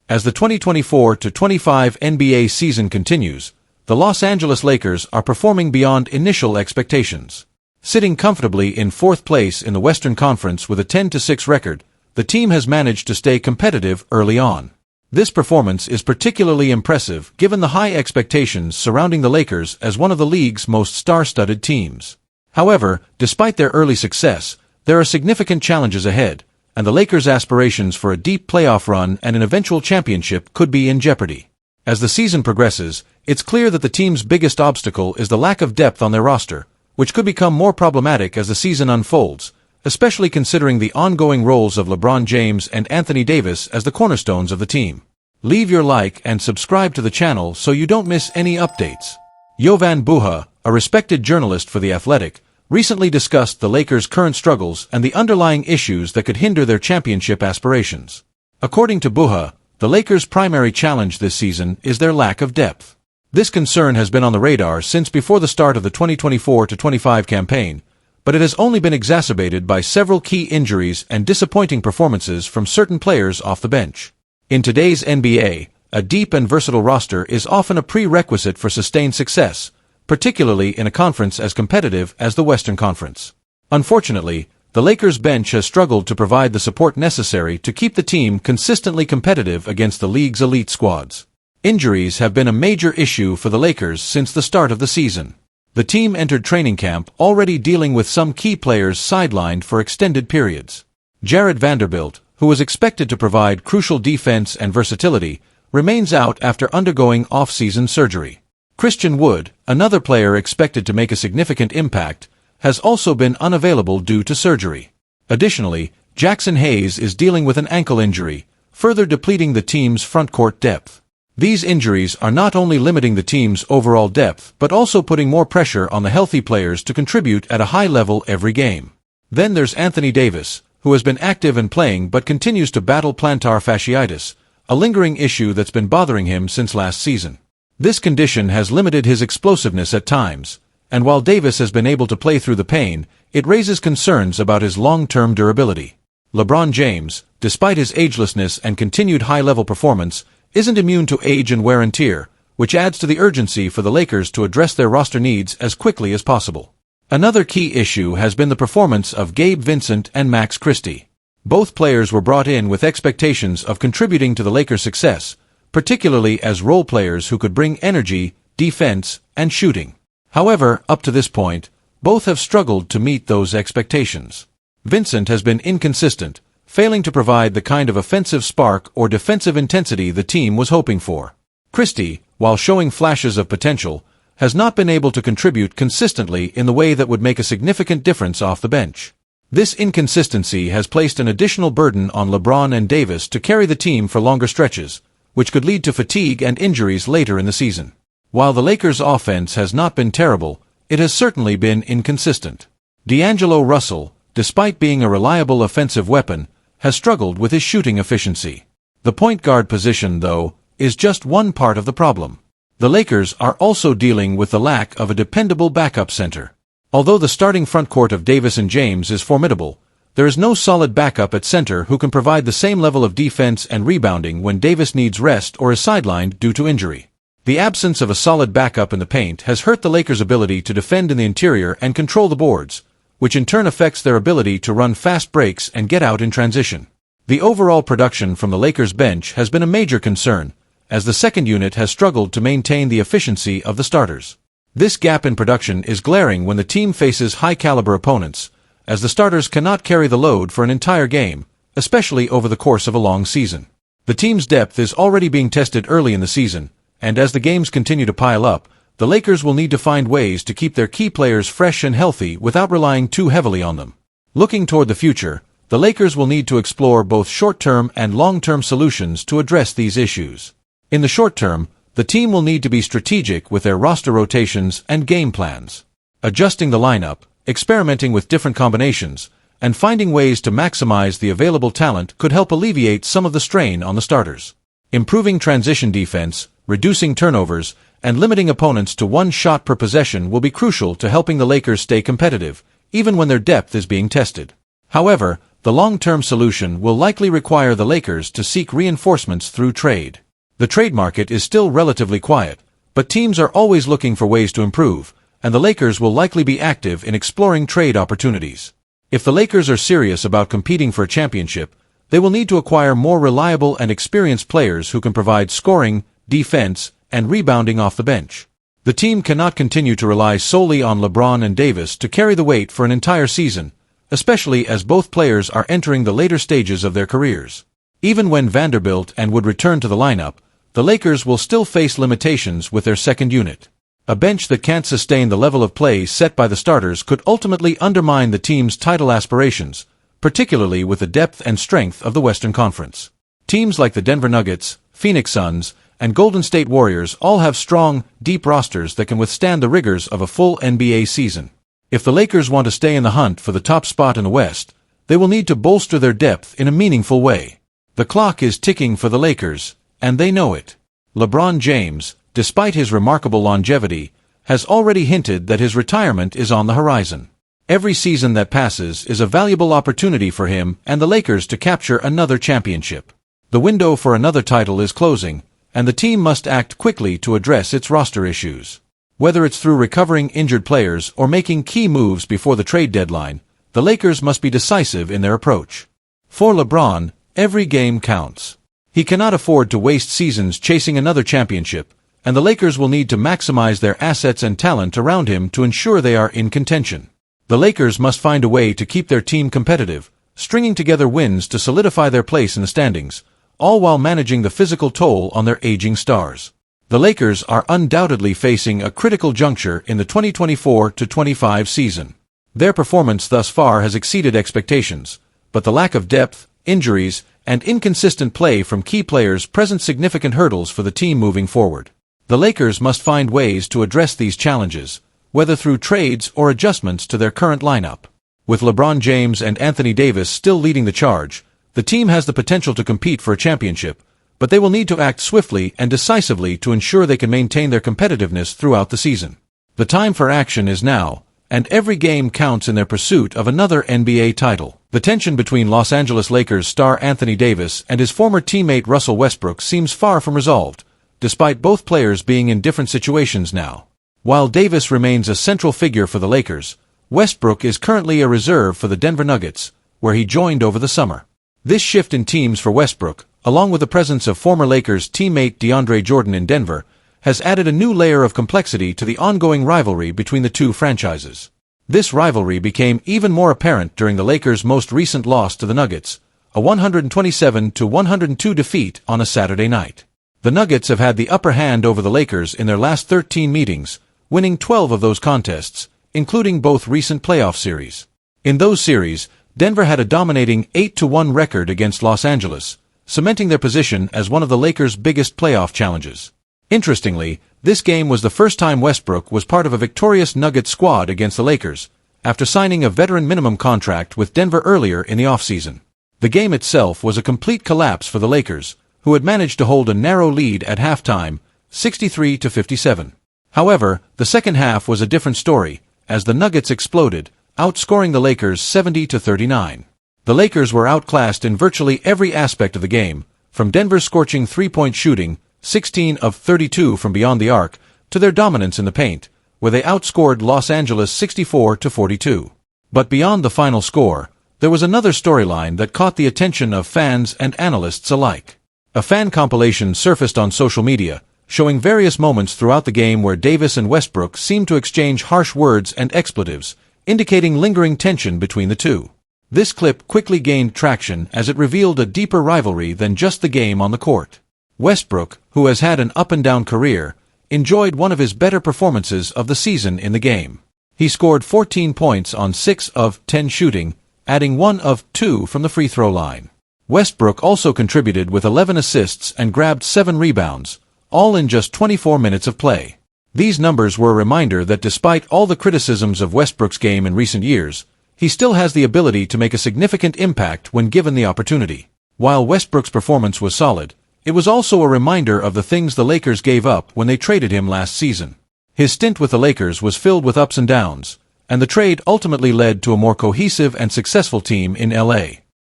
As the 2024-25 NBA season continues, the Los Angeles Lakers are performing beyond initial expectations. Sitting comfortably in fourth place in the Western Conference with a 10-6 record, the team has managed to stay competitive early on. This performance is particularly impressive given the high expectations surrounding the Lakers as one of the league's most star-studded teams. However, despite their early success, there are significant challenges ahead, and the Lakers' aspirations for a deep playoff run and an eventual championship could be in jeopardy. As the season progresses, it's clear that the team's biggest obstacle is the lack of depth on their roster, which could become more problematic as the season unfolds, especially considering the ongoing roles of LeBron James and Anthony Davis as the cornerstones of the team. Leave your like and subscribe to the channel so you don't miss any updates. Jovan Buha, a respected journalist for The Athletic, recently discussed the Lakers' current struggles and the underlying issues that could hinder their championship aspirations. According to Buha, the Lakers' primary challenge this season is their lack of depth. This concern has been on the radar since before the start of the 2024-25 campaign, but it has only been exacerbated by several key injuries and disappointing performances from certain players off the bench. In today's NBA, a deep and versatile roster is often a prerequisite for sustained success, particularly in a conference as competitive as the Western Conference. Unfortunately, the Lakers' bench has struggled to provide the support necessary to keep the team consistently competitive against the league's elite squads. Injuries have been a major issue for the Lakers since the start of the season. The team entered training camp already dealing with some key players sidelined for extended periods. Jared Vanderbilt, who was expected to provide crucial defense and versatility, remains out after undergoing off-season surgery. Christian Wood, another player expected to make a significant impact, has also been unavailable due to surgery. Additionally, Jackson Hayes is dealing with an ankle injury, further depleting the team's frontcourt depth. These injuries are not only limiting the team's overall depth but also putting more pressure on the healthy players to contribute at a high level every game. Then there's Anthony Davis, who has been active and playing but continues to battle plantar fasciitis, a lingering issue that's been bothering him since last season. This condition has limited his explosiveness at times, and while Davis has been able to play through the pain, it raises concerns about his long-term durability. LeBron James, despite his agelessness and continued high-level performance, isn't immune to age and wear and tear, which adds to the urgency for the Lakers to address their roster needs as quickly as possible. Another key issue has been the performance of Gabe Vincent and Max Christie. Both players were brought in with expectations of contributing to the Lakers' success, particularly as role players who could bring energy, defense, and shooting. However, up to this point, both have struggled to meet those expectations. Vincent has been inconsistent, failing to provide the kind of offensive spark or defensive intensity the team was hoping for. Christie, while showing flashes of potential, has not been able to contribute consistently in the way that would make a significant difference off the bench. This inconsistency has placed an additional burden on LeBron and Davis to carry the team for longer stretches, which could lead to fatigue and injuries later in the season. While the Lakers' offense has not been terrible, it has certainly been inconsistent. D'Angelo Russell, despite being a reliable offensive weapon, has struggled with his shooting efficiency. The point guard position, though, is just one part of the problem. The Lakers are also dealing with the lack of a dependable backup center. Although the starting frontcourt of Davis and James is formidable, there is no solid backup at center who can provide the same level of defense and rebounding when Davis needs rest or is sidelined due to injury. The absence of a solid backup in the paint has hurt the Lakers' ability to defend in the interior and control the boards, which in turn affects their ability to run fast breaks and get out in transition. The overall production from the Lakers' bench has been a major concern, as the second unit has struggled to maintain the efficiency of the starters. This gap in production is glaring when the team faces high-caliber opponents, as the starters cannot carry the load for an entire game, especially over the course of a long season. The team's depth is already being tested early in the season, and as the games continue to pile up, the Lakers will need to find ways to keep their key players fresh and healthy without relying too heavily on them. Looking toward the future, the Lakers will need to explore both short-term and long-term solutions to address these issues. In the short term, the team will need to be strategic with their roster rotations and game plans. Adjusting the lineup, experimenting with different combinations, and finding ways to maximize the available talent could help alleviate some of the strain on the starters. Improving transition defense, reducing turnovers, and limiting opponents to one shot per possession will be crucial to helping the Lakers stay competitive, even when their depth is being tested. However, the long-term solution will likely require the Lakers to seek reinforcements through trade. The trade market is still relatively quiet, but teams are always looking for ways to improve, and the Lakers will likely be active in exploring trade opportunities. If the Lakers are serious about competing for a championship, they will need to acquire more reliable and experienced players who can provide scoring, defense, and rebounding off the bench. The team cannot continue to rely solely on LeBron and Davis to carry the weight for an entire season, especially as both players are entering the later stages of their careers. Even when Vanderbilt and Wood return to the lineup, the Lakers will still face limitations with their second unit. A bench that can't sustain the level of play set by the starters could ultimately undermine the team's title aspirations, particularly with the depth and strength of the Western Conference. Teams like the Denver Nuggets, Phoenix Suns, and Golden State Warriors all have strong, deep rosters that can withstand the rigors of a full NBA season. If the Lakers want to stay in the hunt for the top spot in the West, they will need to bolster their depth in a meaningful way. The clock is ticking for the Lakers, and they know it. LeBron James, despite his remarkable longevity, has already hinted that his retirement is on the horizon. Every season that passes is a valuable opportunity for him and the Lakers to capture another championship. The window for another title is closing, and the team must act quickly to address its roster issues. Whether it's through recovering injured players or making key moves before the trade deadline, the Lakers must be decisive in their approach. For LeBron, every game counts. He cannot afford to waste seasons chasing another championship, and the Lakers will need to maximize their assets and talent around him to ensure they are in contention. The Lakers must find a way to keep their team competitive, stringing together wins to solidify their place in the standings, all while managing the physical toll on their aging stars. The Lakers are undoubtedly facing a critical juncture in the 2024-25 season. Their performance thus far has exceeded expectations, but the lack of depth, injuries, and inconsistent play from key players present significant hurdles for the team moving forward. The Lakers must find ways to address these challenges, whether through trades or adjustments to their current lineup. With LeBron James and Anthony Davis still leading the charge, the team has the potential to compete for a championship, but they will need to act swiftly and decisively to ensure they can maintain their competitiveness throughout the season. The time for action is now, and every game counts in their pursuit of another NBA title. The tension between Los Angeles Lakers star Anthony Davis and his former teammate Russell Westbrook seems far from resolved, despite both players being in different situations now. While Davis remains a central figure for the Lakers, Westbrook is currently a reserve for the Denver Nuggets, where he joined over the summer. This shift in teams for Westbrook, along with the presence of former Lakers teammate DeAndre Jordan in Denver, has added a new layer of complexity to the ongoing rivalry between the two franchises. This rivalry became even more apparent during the Lakers' most recent loss to the Nuggets, a 127-102 defeat on a Saturday night. The Nuggets have had the upper hand over the Lakers in their last 13 meetings, winning 12 of those contests, including both recent playoff series. In those series, Denver had a dominating 8-1 record against Los Angeles, cementing their position as one of the Lakers' biggest playoff challenges. Interestingly, this game was the first time Westbrook was part of a victorious Nuggets squad against the Lakers, after signing a veteran minimum contract with Denver earlier in the offseason. The game itself was a complete collapse for the Lakers, who had managed to hold a narrow lead at halftime, 63-57. However, the second half was a different story, as the Nuggets exploded, outscoring the Lakers 70-39. The Lakers were outclassed in virtually every aspect of the game, from Denver's scorching three-point shooting, 16 of 32 from beyond the arc, to their dominance in the paint, where they outscored Los Angeles 64-42. But beyond the final score, there was another storyline that caught the attention of fans and analysts alike. A fan compilation surfaced on social media, showing various moments throughout the game where Davis and Westbrook seemed to exchange harsh words and expletives, indicating lingering tension between the two. This clip quickly gained traction as it revealed a deeper rivalry than just the game on the court. Westbrook, who has had an up-and-down career, enjoyed one of his better performances of the season in the game. He scored 14 points on 6 of 10 shooting, adding 1 of 2 from the free throw line. Westbrook also contributed with 11 assists and grabbed 7 rebounds, all in just 24 minutes of play. These numbers were a reminder that despite all the criticisms of Westbrook's game in recent years, he still has the ability to make a significant impact when given the opportunity. While Westbrook's performance was solid, it was also a reminder of the things the Lakers gave up when they traded him last season. His stint with the Lakers was filled with ups and downs, and the trade ultimately led to a more cohesive and successful team in LA.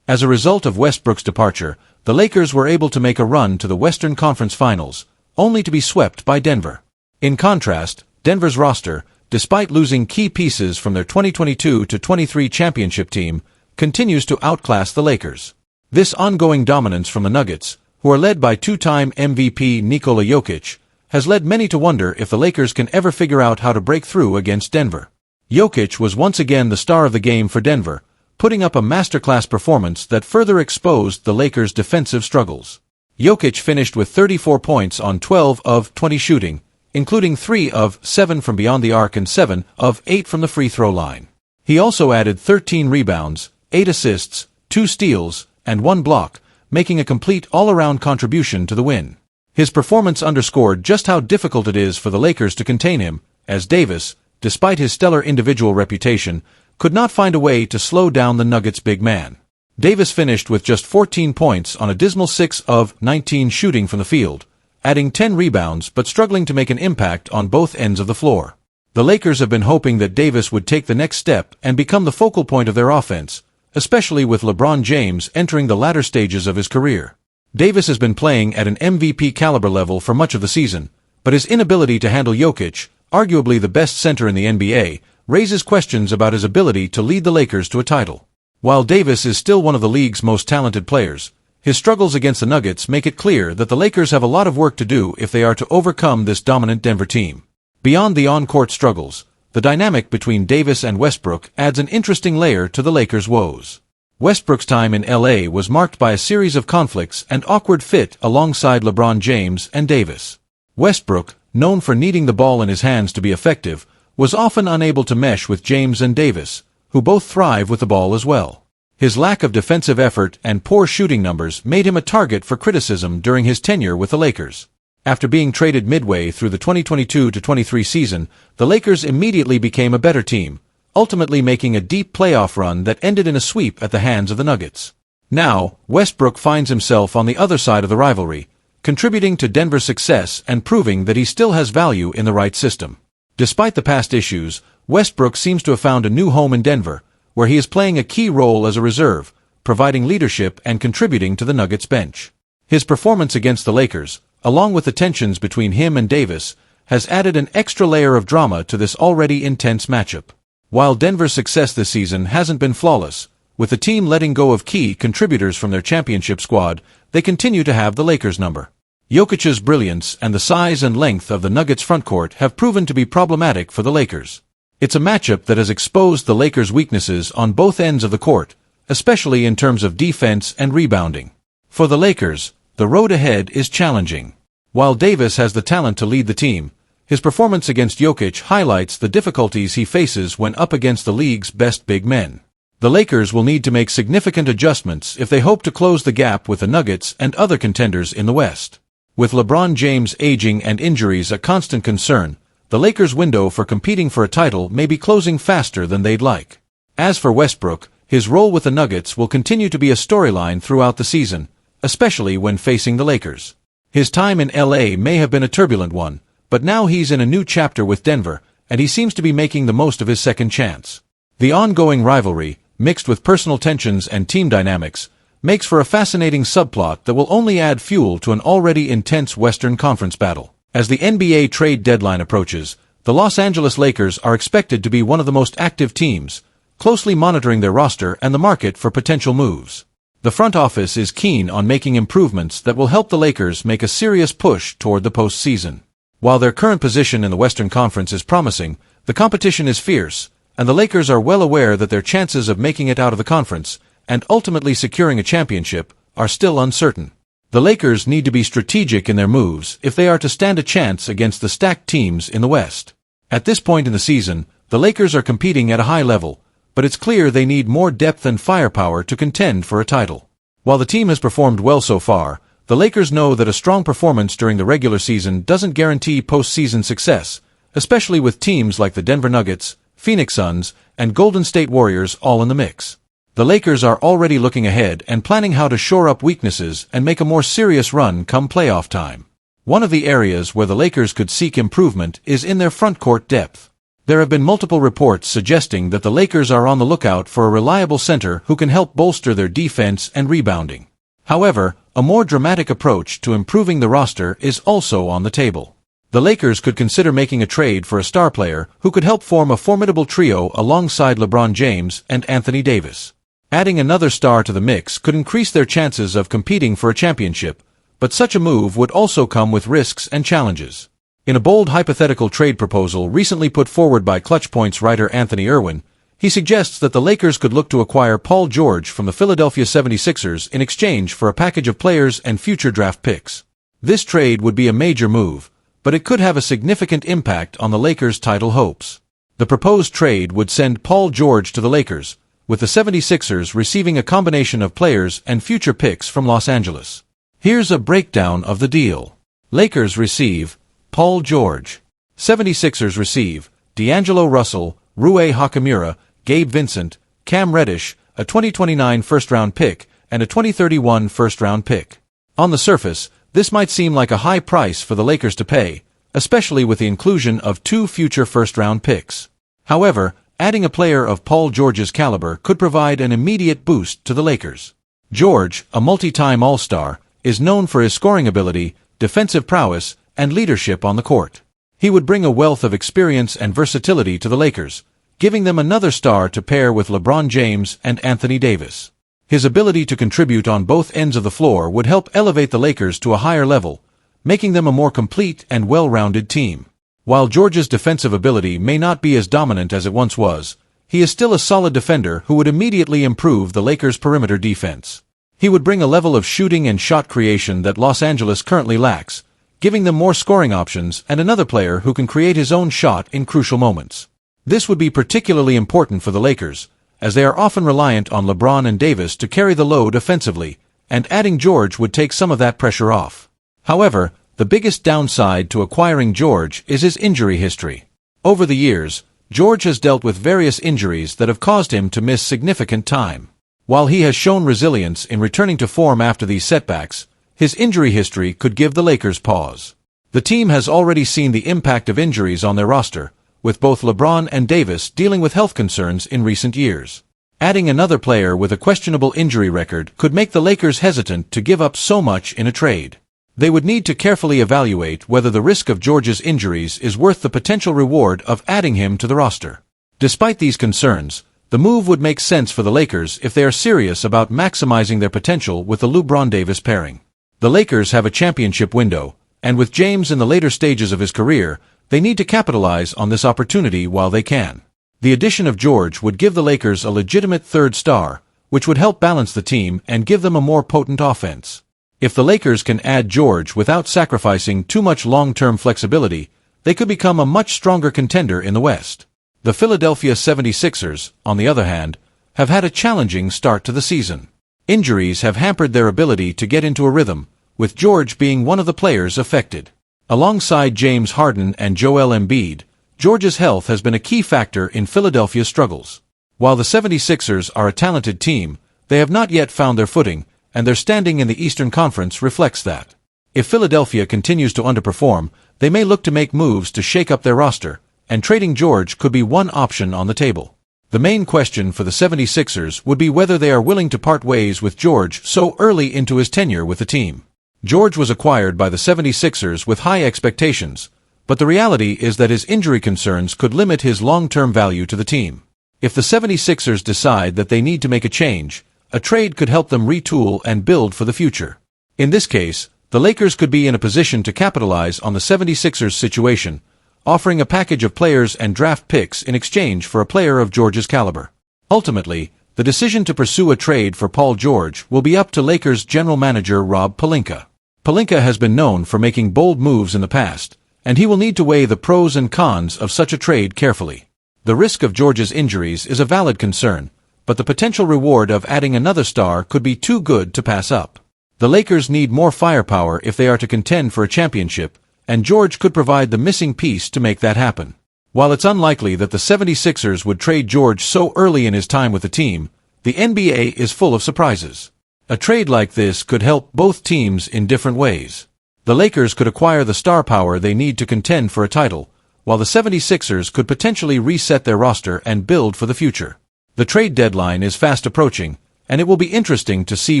As a result of Westbrook's departure, the Lakers were able to make a run to the Western Conference Finals, only to be swept by Denver. In contrast, Denver's roster, despite losing key pieces from their 2022-23 championship team, continues to outclass the Lakers. This ongoing dominance from the Nuggets, who are led by two-time MVP Nikola Jokic, has led many to wonder if the Lakers can ever figure out how to break through against Denver. Jokic was once again the star of the game for Denver, putting up a masterclass performance that further exposed the Lakers' defensive struggles. Jokic finished with 34 points on 12 of 20 shooting, including 3 of 7 from beyond the arc and 7 of 8 from the free throw line. He also added 13 rebounds, 8 assists, 2 steals, and 1 block, making a complete all-around contribution to the win. His performance underscored just how difficult it is for the Lakers to contain him, as Davis, despite his stellar individual reputation, could not find a way to slow down the Nuggets' big man. Davis finished with just 14 points on a dismal 6 of 19 shooting from the field, adding 10 rebounds but struggling to make an impact on both ends of the floor. The Lakers have been hoping that Davis would take the next step and become the focal point of their offense, especially with LeBron James entering the latter stages of his career. Davis has been playing at an MVP caliber level for much of the season, but his inability to handle Jokic, arguably the best center in the NBA, raises questions about his ability to lead the Lakers to a title. While Davis is still one of the league's most talented players, his struggles against the Nuggets make it clear that the Lakers have a lot of work to do if they are to overcome this dominant Denver team. Beyond the on-court struggles, the dynamic between Davis and Westbrook adds an interesting layer to the Lakers' woes. Westbrook's time in LA was marked by a series of conflicts and awkward fit alongside LeBron James and Davis. Westbrook, known for needing the ball in his hands to be effective, was often unable to mesh with James and Davis, who both thrive with the ball as well. His lack of defensive effort and poor shooting numbers made him a target for criticism during his tenure with the Lakers. After being traded midway through the 2022-23 season, the Lakers immediately became a better team, ultimately making a deep playoff run that ended in a sweep at the hands of the Nuggets. Now, Westbrook finds himself on the other side of the rivalry, contributing to Denver's success and proving that he still has value in the right system. Despite the past issues, Westbrook seems to have found a new home in Denver, where he is playing a key role as a reserve, providing leadership and contributing to the Nuggets bench. His performance against the Lakers, along with the tensions between him and Davis, has added an extra layer of drama to this already intense matchup. While Denver's success this season hasn't been flawless, with the team letting go of key contributors from their championship squad, they continue to have the Lakers' number. Jokic's brilliance and the size and length of the Nuggets' frontcourt have proven to be problematic for the Lakers. It's a matchup that has exposed the Lakers' weaknesses on both ends of the court, especially in terms of defense and rebounding. For the Lakers, the road ahead is challenging. While Davis has the talent to lead the team, his performance against Jokic highlights the difficulties he faces when up against the league's best big men. The Lakers will need to make significant adjustments if they hope to close the gap with the Nuggets and other contenders in the West. With LeBron James aging and injuries a constant concern, the Lakers' window for competing for a title may be closing faster than they'd like. As for Westbrook, his role with the Nuggets will continue to be a storyline throughout the season, especially when facing the Lakers. His time in LA may have been a turbulent one, but now he's in a new chapter with Denver, and he seems to be making the most of his second chance. The ongoing rivalry, mixed with personal tensions and team dynamics, makes for a fascinating subplot that will only add fuel to an already intense Western Conference battle. As the NBA trade deadline approaches, the Los Angeles Lakers are expected to be one of the most active teams, closely monitoring their roster and the market for potential moves. The front office is keen on making improvements that will help the Lakers make a serious push toward the postseason. While their current position in the Western Conference is promising, the competition is fierce, and the Lakers are well aware that their chances of making it out of the conference and ultimately securing a championship are still uncertain. The Lakers need to be strategic in their moves if they are to stand a chance against the stacked teams in the West. At this point in the season, the Lakers are competing at a high level, but it's clear they need more depth and firepower to contend for a title. While the team has performed well so far, the Lakers know that a strong performance during the regular season doesn't guarantee postseason success, especially with teams like the Denver Nuggets, Phoenix Suns, and Golden State Warriors all in the mix. The Lakers are already looking ahead and planning how to shore up weaknesses and make a more serious run come playoff time. One of the areas where the Lakers could seek improvement is in their frontcourt depth. There have been multiple reports suggesting that the Lakers are on the lookout for a reliable center who can help bolster their defense and rebounding. However, a more dramatic approach to improving the roster is also on the table. The Lakers could consider making a trade for a star player who could help form a formidable trio alongside LeBron James and Anthony Davis. Adding another star to the mix could increase their chances of competing for a championship, but such a move would also come with risks and challenges. In a bold hypothetical trade proposal recently put forward by Clutch Points writer Anthony Irwin, he suggests that the Lakers could look to acquire Paul George from the Philadelphia 76ers in exchange for a package of players and future draft picks. This trade would be a major move, but it could have a significant impact on the Lakers' title hopes. The proposed trade would send Paul George to the Lakers, with the 76ers receiving a combination of players and future picks from Los Angeles. Here's a breakdown of the deal. Lakers receive Paul George. 76ers receive D'Angelo Russell, Rui Hachimura, Gabe Vincent, Cam Reddish, a 2029 first-round pick, and a 2031 first-round pick. On the surface, this might seem like a high price for the Lakers to pay, especially with the inclusion of 2 future first-round picks. However, adding a player of Paul George's caliber could provide an immediate boost to the Lakers. George, a multi-time All-Star, is known for his scoring ability, defensive prowess, and leadership on the court. He would bring a wealth of experience and versatility to the Lakers, giving them another star to pair with LeBron James and Anthony Davis. His ability to contribute on both ends of the floor would help elevate the Lakers to a higher level, making them a more complete and well-rounded team. While George's defensive ability may not be as dominant as it once was, he is still a solid defender who would immediately improve the Lakers' perimeter defense. He would bring a level of shooting and shot creation that Los Angeles currently lacks, giving them more scoring options and another player who can create his own shot in crucial moments. This would be particularly important for the Lakers, as they are often reliant on LeBron and Davis to carry the load offensively, and adding George would take some of that pressure off. However, the biggest downside to acquiring George is his injury history. Over the years, George has dealt with various injuries that have caused him to miss significant time. While he has shown resilience in returning to form after these setbacks, his injury history could give the Lakers pause. The team has already seen the impact of injuries on their roster, with both LeBron and Davis dealing with health concerns in recent years. Adding another player with a questionable injury record could make the Lakers hesitant to give up so much in a trade. They would need to carefully evaluate whether the risk of George's injuries is worth the potential reward of adding him to the roster. Despite these concerns, the move would make sense for the Lakers if they are serious about maximizing their potential with the LeBron-Davis pairing. The Lakers have a championship window, and with James in the later stages of his career, they need to capitalize on this opportunity while they can. The addition of George would give the Lakers a legitimate third star, which would help balance the team and give them a more potent offense. If the Lakers can add George without sacrificing too much long-term flexibility, they could become a much stronger contender in the West. The Philadelphia 76ers, on the other hand, have had a challenging start to the season. Injuries have hampered their ability to get into a rhythm, with George being one of the players affected. Alongside James Harden and Joel Embiid, George's health has been a key factor in Philadelphia's struggles. While the 76ers are a talented team, they have not yet found their footing, and their standing in the Eastern Conference reflects that. If Philadelphia continues to underperform, they may look to make moves to shake up their roster, and trading George could be one option on the table. The main question for the 76ers would be whether they are willing to part ways with George so early into his tenure with the team. George was acquired by the 76ers with high expectations, but the reality is that his injury concerns could limit his long-term value to the team. If the 76ers decide that they need to make a change, a trade could help them retool and build for the future. In this case, the Lakers could be in a position to capitalize on the 76ers situation, offering a package of players and draft picks in exchange for a player of George's caliber. Ultimately, the decision to pursue a trade for Paul George will be up to Lakers general manager Rob Pelinka. Pelinka has been known for making bold moves in the past, and he will need to weigh the pros and cons of such a trade carefully. The risk of George's injuries is a valid concern, but the potential reward of adding another star could be too good to pass up. The Lakers need more firepower if they are to contend for a championship, and George could provide the missing piece to make that happen. While it's unlikely that the 76ers would trade George so early in his time with the team, the NBA is full of surprises. A trade like this could help both teams in different ways. The Lakers could acquire the star power they need to contend for a title, while the 76ers could potentially reset their roster and build for the future. The trade deadline is fast approaching, and it will be interesting to see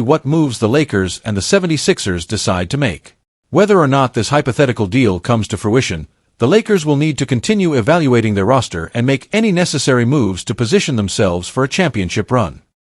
what moves the Lakers and the 76ers decide to make. Whether or not this hypothetical deal comes to fruition, the Lakers will need to continue evaluating their roster and make any necessary moves to position themselves for a championship run.